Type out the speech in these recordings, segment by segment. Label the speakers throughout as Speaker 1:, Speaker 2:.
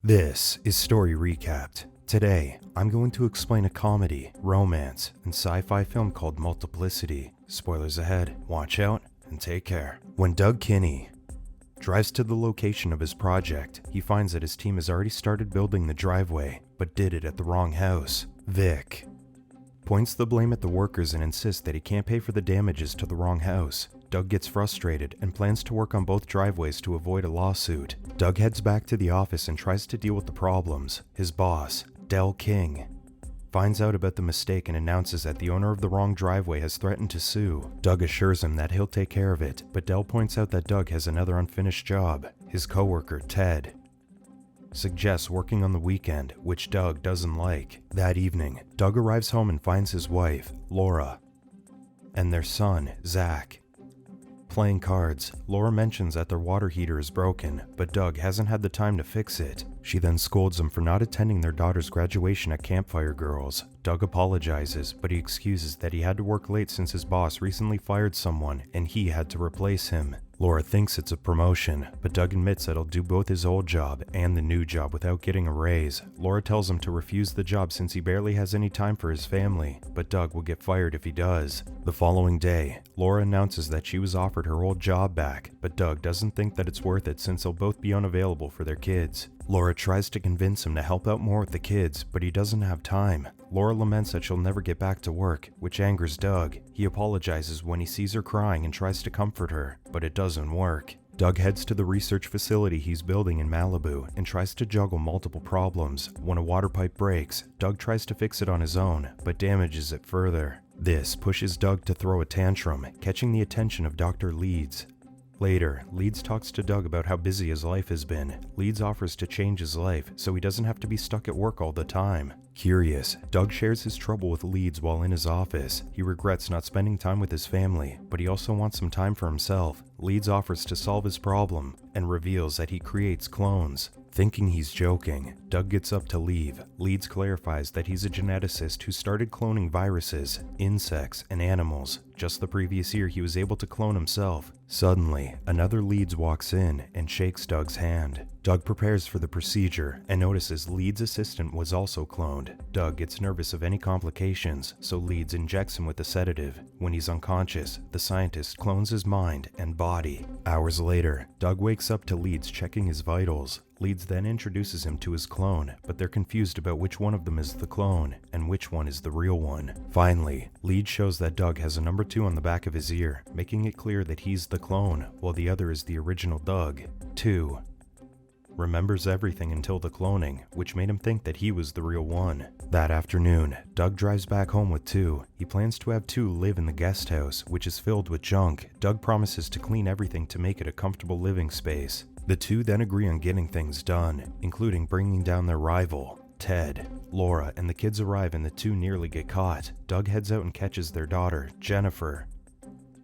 Speaker 1: This is Story Recapped. Today, I'm going to explain a comedy, romance, and sci-fi film called Multiplicity. Spoilers ahead, watch out, and take care. When Doug Kinney drives to the location of his project, he finds that his team has already started building the driveway, but did it at the wrong house. Vic points the blame at the workers and insists that he can't pay for the damages to the wrong house. Doug gets frustrated and plans to work on both driveways to avoid a lawsuit. Doug heads back to the office and tries to deal with the problems. His boss, Del King, finds out about the mistake and announces that the owner of the wrong driveway has threatened to sue. Doug assures him that he'll take care of it, but Del points out that Doug has another unfinished job. His coworker, Ted, suggests working on the weekend, which Doug doesn't like. That evening, Doug arrives home and finds his wife, Laura, and their son, Zach, playing cards. Laura mentions that their water heater is broken, but Doug hasn't had the time to fix it. She then scolds him for not attending their daughter's graduation at Campfire Girls. Doug apologizes, but he excuses that he had to work late since his boss recently fired someone and he had to replace him. Laura thinks it's a promotion, but Doug admits that he'll do both his old job and the new job without getting a raise. Laura tells him to refuse the job since he barely has any time for his family, but Doug will get fired if he does. The following day, Laura announces that she was offered her old job back, but Doug doesn't think that it's worth it since they'll both be unavailable for their kids. Laura tries to convince him to help out more with the kids, but he doesn't have time. Laura laments that she'll never get back to work, which angers Doug. He apologizes when he sees her crying and tries to comfort her, but it doesn't work. Doug heads to the research facility he's building in Malibu and tries to juggle multiple problems. When a water pipe breaks, Doug tries to fix it on his own, but damages it further. This pushes Doug to throw a tantrum, catching the attention of Dr. Leeds. Later, Leeds talks to Doug about how busy his life has been. Leeds offers to change his life so he doesn't have to be stuck at work all the time. Curious, Doug shares his trouble with Leeds while in his office. He regrets not spending time with his family, but he also wants some time for himself. Leeds offers to solve his problem and reveals that he creates clones. Thinking he's joking, Doug gets up to leave. Leeds clarifies that he's a geneticist who started cloning viruses, insects, and animals. Just the previous year, he was able to clone himself. Suddenly, another Leeds walks in and shakes Doug's hand. Doug prepares for the procedure and notices Leeds' assistant was also cloned. Doug gets nervous of any complications, so Leeds injects him with a sedative. When he's unconscious, the scientist clones his mind and body. Hours later, Doug wakes up to Leeds checking his vitals. Leeds then introduces him to his clone, but they're confused about which one of them is the clone and which one is the real one. Finally, Leeds shows that Doug has a number 2 on the back of his ear, making it clear that he's the clone, while the other is the original Doug. 2 remembers everything until the cloning, which made him think that he was the real one. That afternoon, Doug drives back home with 2. He plans to have 2 live in the guest house, which is filled with junk. Doug promises to clean everything to make it a comfortable living space. The 2 then agree on getting things done, including bringing down their rival, Ted. Laura and the kids arrive and the 2 nearly get caught. Doug heads out and catches their daughter, Jennifer,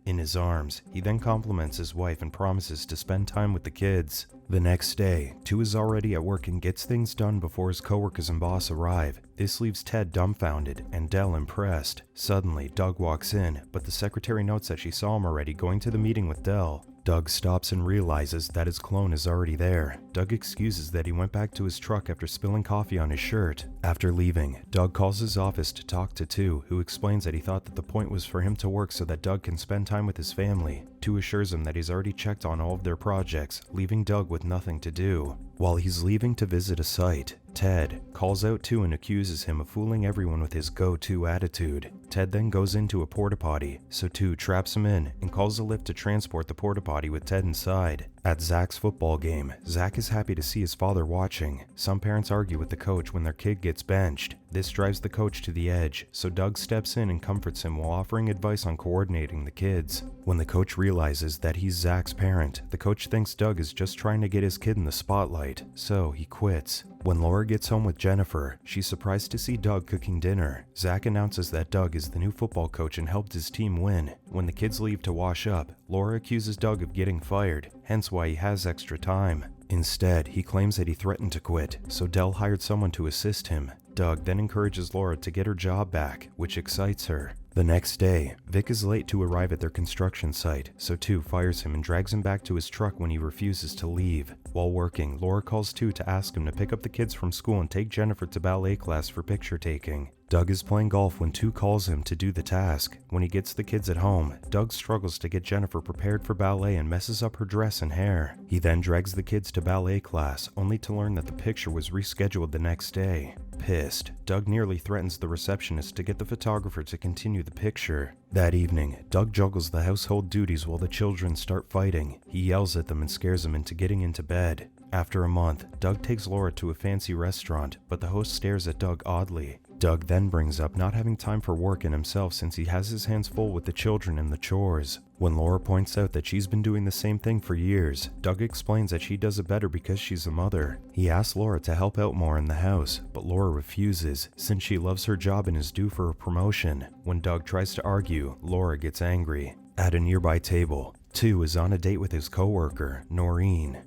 Speaker 1: in his arms. He then compliments his wife and promises to spend time with the kids. The next day, 2 is already at work and gets things done before his coworkers and boss arrive. This leaves Ted dumbfounded and Del impressed. Suddenly, Doug walks in, but the secretary notes that she saw him already going to the meeting with Del. Doug stops and realizes that his clone is already there. Doug excuses that he went back to his truck after spilling coffee on his shirt. After leaving, Doug calls his office to talk to 2, who explains that he thought that the point was for him to work so that Doug can spend time with his family. 2 assures him that he's already checked on all of their projects, leaving Doug with nothing to do. While he's leaving to visit a site, Ted calls out 2 and accuses him of fooling everyone with his go-to attitude. Ted then goes into a porta potty, so 2 traps him in and calls a lift to transport the porta potty with Ted inside. At Zach's football game, Zach is happy to see his father watching. Some parents argue with the coach when their kid gets benched. This drives the coach to the edge, so Doug steps in and comforts him while offering advice on coordinating the kids. When the coach realizes that he's Zach's parent, the coach thinks Doug is just trying to get his kid in the spotlight, so he quits. When Laura gets home with Jennifer, she's surprised to see Doug cooking dinner. Zach announces that Doug is the new football coach and helped his team win. When the kids leave to wash up, Laura accuses Doug of getting fired, hence why he has extra time. Instead, he claims that he threatened to quit, so Del hired someone to assist him. Doug then encourages Laura to get her job back, which excites her. The next day, Vic is late to arrive at their construction site, so 2 fires him and drags him back to his truck when he refuses to leave. While working, Laura calls 2 to ask him to pick up the kids from school and take Jennifer to ballet class for picture taking. Doug is playing golf when 2 calls him to do the task. When he gets the kids at home, Doug struggles to get Jennifer prepared for ballet and messes up her dress and hair. He then drags the kids to ballet class, only to learn that the picture was rescheduled the next day. Pissed, Doug nearly threatens the receptionist to get the photographer to continue the picture. That evening, Doug juggles the household duties while the children start fighting. He yells at them and scares them into getting into bed. After a month, Doug takes Laura to a fancy restaurant, but the host stares at Doug oddly. Doug then brings up not having time for work and himself since he has his hands full with the children and the chores. When Laura points out that she's been doing the same thing for years, Doug explains that she does it better because she's a mother. He asks Laura to help out more in the house, but Laura refuses since she loves her job and is due for a promotion. When Doug tries to argue, Laura gets angry. At a nearby table, 2 is on a date with his coworker, Noreen.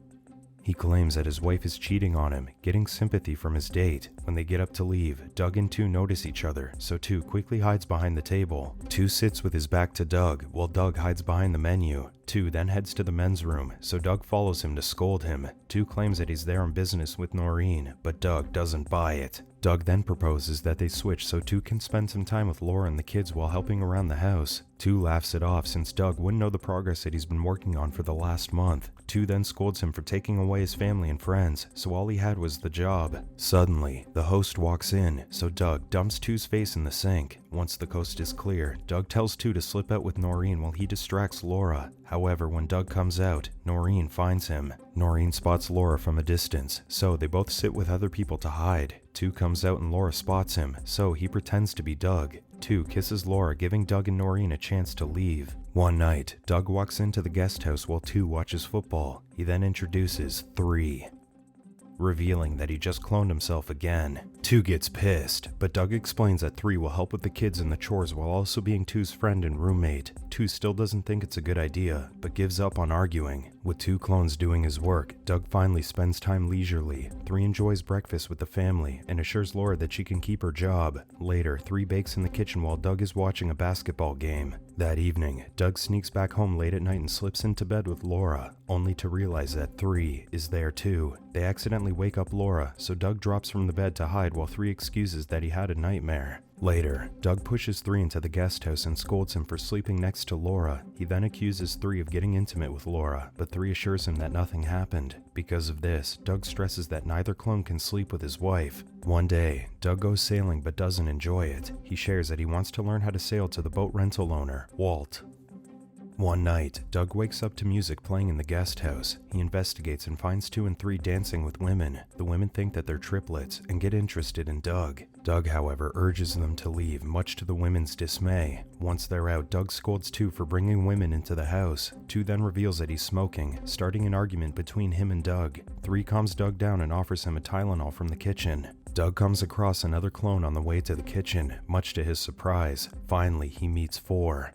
Speaker 1: He claims that his wife is cheating on him, getting sympathy from his date. When they get up to leave, Doug and 2 notice each other, so 2 quickly hides behind the table. 2 sits with his back to Doug, while Doug hides behind the menu. 2 then heads to the men's room, so Doug follows him to scold him. 2 claims that he's there on business with Noreen, but Doug doesn't buy it. Doug then proposes that they switch so 2 can spend some time with Laura and the kids while helping around the house. 2 laughs it off since Doug wouldn't know the progress that he's been working on for the last month. 2 then scolds him for taking away his family and friends, so all he had was the job. Suddenly, the host walks in, so Doug dumps 2's face in the sink. Once the coast is clear, Doug tells 2 to slip out with Noreen while he distracts Laura. However, when Doug comes out, Noreen finds him. Noreen spots Laura from a distance, so they both sit with other people to hide. 2 comes out and Laura spots him, so he pretends to be Doug. 2 kisses Laura, giving Doug and Noreen a chance to leave. One night, Doug walks into the guest house while 2 watches football. He then introduces 3, revealing that he just cloned himself again. 2 gets pissed, but Doug explains that 3 will help with the kids and the chores while also being 2's friend and roommate. 2 still doesn't think it's a good idea, but gives up on arguing. With 2 clones doing his work, Doug finally spends time leisurely. 3 enjoys breakfast with the family and assures Laura that she can keep her job. Later, 3 bakes in the kitchen while Doug is watching a basketball game. That evening, Doug sneaks back home late at night and slips into bed with Laura, only to realize that 3 is there too. They accidentally wake up Laura, so Doug drops from the bed to hide while 3 excuses that he had a nightmare. Later, Doug pushes 3 into the guest house and scolds him for sleeping next to Laura. He then accuses 3 of getting intimate with Laura, but 3 assures him that nothing happened. Because of this, Doug stresses that neither clone can sleep with his wife. One day, Doug goes sailing but doesn't enjoy it. He shares that he wants to learn how to sail to the boat rental owner, Walt. One night, Doug wakes up to music playing in the guest house. He investigates and finds 2 and 3 dancing with women. The women think that they're triplets and get interested in Doug. Doug, however, urges them to leave, much to the women's dismay. Once they're out, Doug scolds 2 for bringing women into the house. 2 then reveals that he's smoking, starting an argument between him and Doug. 3 calms Doug down and offers him a Tylenol from the kitchen. Doug comes across another clone on the way to the kitchen, much to his surprise. Finally, he meets 4.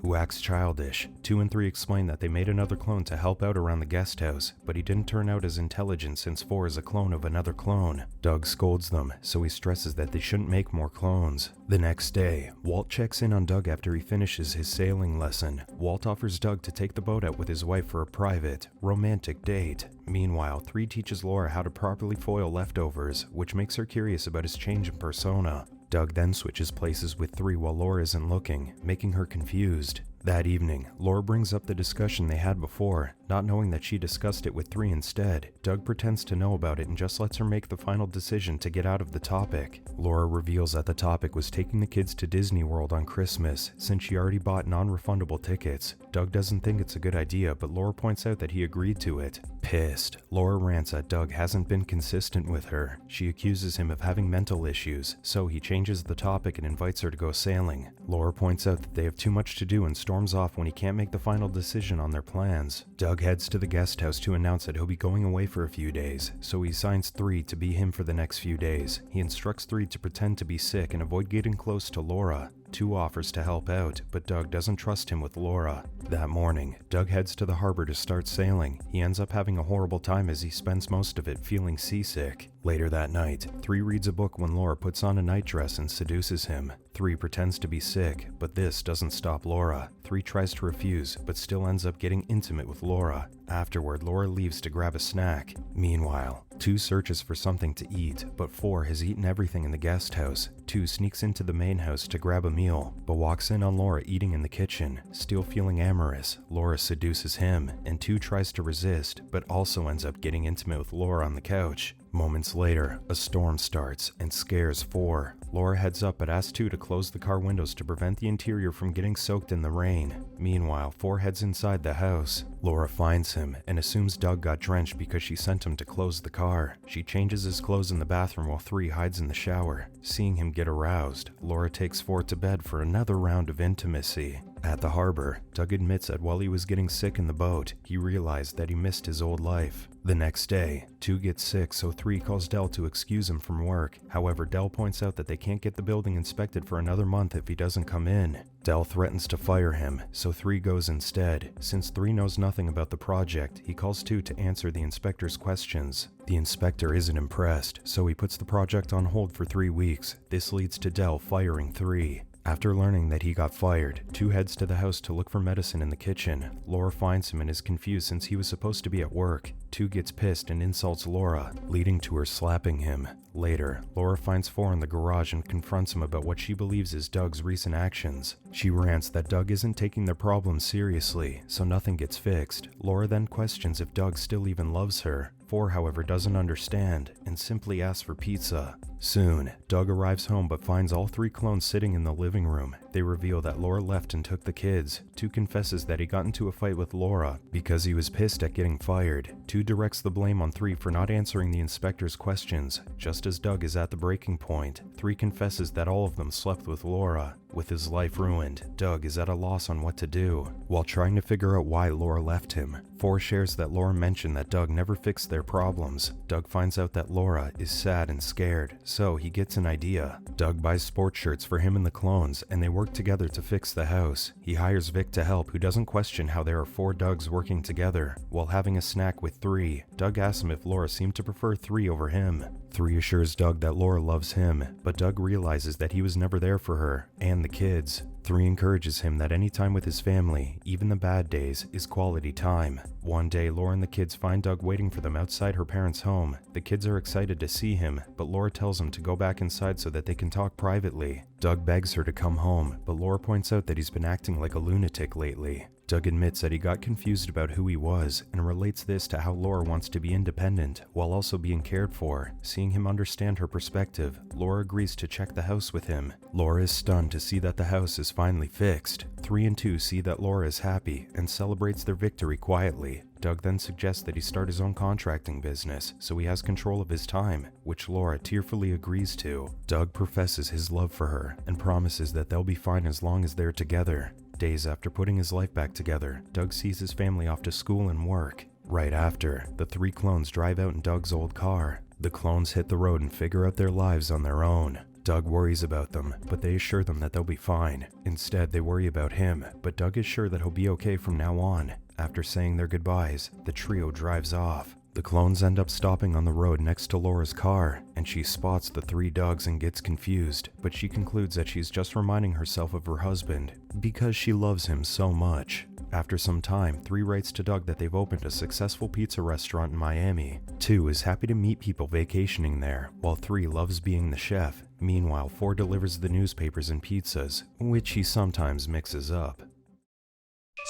Speaker 1: Who acts childish. 2 and 3 explain that they made another clone to help out around the guest house, but he didn't turn out as intelligent since 4 is a clone of another clone. Doug scolds them, so he stresses that they shouldn't make more clones. The next day, Walt checks in on Doug after he finishes his sailing lesson. Walt offers Doug to take the boat out with his wife for a private, romantic date. Meanwhile, 3 teaches Laura how to properly foil leftovers, which makes her curious about his change in persona. Doug then switches places with 3 while Laura isn't looking, making her confused. That evening, Laura brings up the discussion they had before, not knowing that she discussed it with 3 instead. Doug pretends to know about it and just lets her make the final decision to get out of the topic. Laura reveals that the topic was taking the kids to Disney World on Christmas, since she already bought non-refundable tickets. Doug doesn't think it's a good idea, but Laura points out that he agreed to it. Pissed, Laura rants that Doug hasn't been consistent with her. She accuses him of having mental issues, so he changes the topic and invites her to go sailing. Laura points out that they have too much to do and storms off when he can't make the final decision on their plans. Doug heads to the guest house to announce that he'll be going away for a few days, so he assigns 3 to be him for the next few days. He instructs 3 to pretend to be sick and avoid getting close to Laura. 2 offers to help out, but Doug doesn't trust him with Laura. That morning, Doug heads to the harbor to start sailing. He ends up having a horrible time as he spends most of it feeling seasick. Later that night, 3 reads a book when Laura puts on a nightdress and seduces him. 3 pretends to be sick, but this doesn't stop Laura. 3 tries to refuse, but still ends up getting intimate with Laura. Afterward, Laura leaves to grab a snack. Meanwhile, 2 searches for something to eat, but 4 has eaten everything in the guest house. 2 sneaks into the main house to grab a meal, but walks in on Laura eating in the kitchen. Still feeling amorous, Laura seduces him, and 2 tries to resist, but also ends up getting intimate with Laura on the couch. Moments later, a storm starts and scares 4. Laura heads up but asks 2 to close the car windows to prevent the interior from getting soaked in the rain. Meanwhile, 4 heads inside the house. Laura finds him and assumes Doug got drenched because she sent him to close the car. She changes his clothes in the bathroom while 3 hides in the shower. Seeing him get aroused, Laura takes 4 to bed for another round of intimacy. At the harbor, Doug admits that while he was getting sick in the boat, he realized that he missed his old life. The next day, 2 gets sick, so 3 calls Del to excuse him from work. However, Del points out that they can't get the building inspected for another month if he doesn't come in. Del threatens to fire him, so 3 goes instead. Since 3 knows nothing about the project, he calls 2 to answer the inspector's questions. The inspector isn't impressed, so he puts the project on hold for 3 weeks. This leads to Del firing 3. After learning that he got fired, 2 heads to the house to look for medicine in the kitchen. Laura finds him and is confused since he was supposed to be at work. 2 gets pissed and insults Laura, leading to her slapping him. Later, Laura finds 4 in the garage and confronts him about what she believes is Doug's recent actions. She rants that Doug isn't taking their problems seriously, so nothing gets fixed. Laura then questions if Doug still even loves her. 4, however, doesn't understand and simply asks for pizza. Soon, Doug arrives home but finds all 3 clones sitting in the living room. They reveal that Laura left and took the kids. 2 confesses that he got into a fight with Laura because he was pissed at getting fired. 2 directs the blame on 3 for not answering the inspector's questions. Just as Doug is at the breaking point, 3 confesses that all of them slept with Laura. With his life ruined, Doug is at a loss on what to do. While trying to figure out why Laura left him, 4 shares that Laura mentioned that Doug never fixed their problems. Doug finds out that Laura is sad and scared, so he gets an idea. Doug buys sports shirts for him and the clones, and they work together to fix the house. He hires Vic to help, who doesn't question how there are 4 Dougs working together. While having a snack with 3, Doug asks him if Laura seemed to prefer 3 over him. 3 assures Doug that Laura loves him, but Doug realizes that he was never there for her and the kids. 3 encourages him that any time with his family, even the bad days, is quality time. One day, Laura and the kids find Doug waiting for them outside her parents' home. The kids are excited to see him, but Laura tells him to go back inside so that they can talk privately. Doug begs her to come home, but Laura points out that he's been acting like a lunatic lately. Doug admits that he got confused about who he was and relates this to how Laura wants to be independent while also being cared for. Seeing him understand her perspective, Laura agrees to check the house with him. Laura is stunned to see that the house is finally fixed. 3 and 2 see that Laura is happy and celebrates their victory quietly. Doug then suggests that he start his own contracting business so he has control of his time, which Laura tearfully agrees to. Doug professes his love for her and promises that they'll be fine as long as they're together. Days after putting his life back together, Doug sees his family off to school and work. Right after, the 3 clones drive out in Doug's old car. The clones hit the road and figure out their lives on their own. Doug worries about them, but they assure them that they'll be fine. Instead, they worry about him, but Doug is sure that he'll be okay from now on. After saying their goodbyes, the trio drives off. The clones end up stopping on the road next to Laura's car, and she spots the 3 Dougs and gets confused, but she concludes that she's just reminding herself of her husband because she loves him so much. After some time, 3 writes to Doug that they've opened a successful pizza restaurant in Miami. 2 is happy to meet people vacationing there, while 3 loves being the chef. Meanwhile, 4 delivers the newspapers and pizzas, which he sometimes mixes up.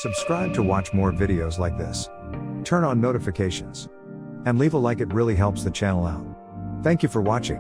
Speaker 2: Subscribe to watch more videos like this. Turn on notifications. And leave a like, it really helps the channel out. Thank you for watching.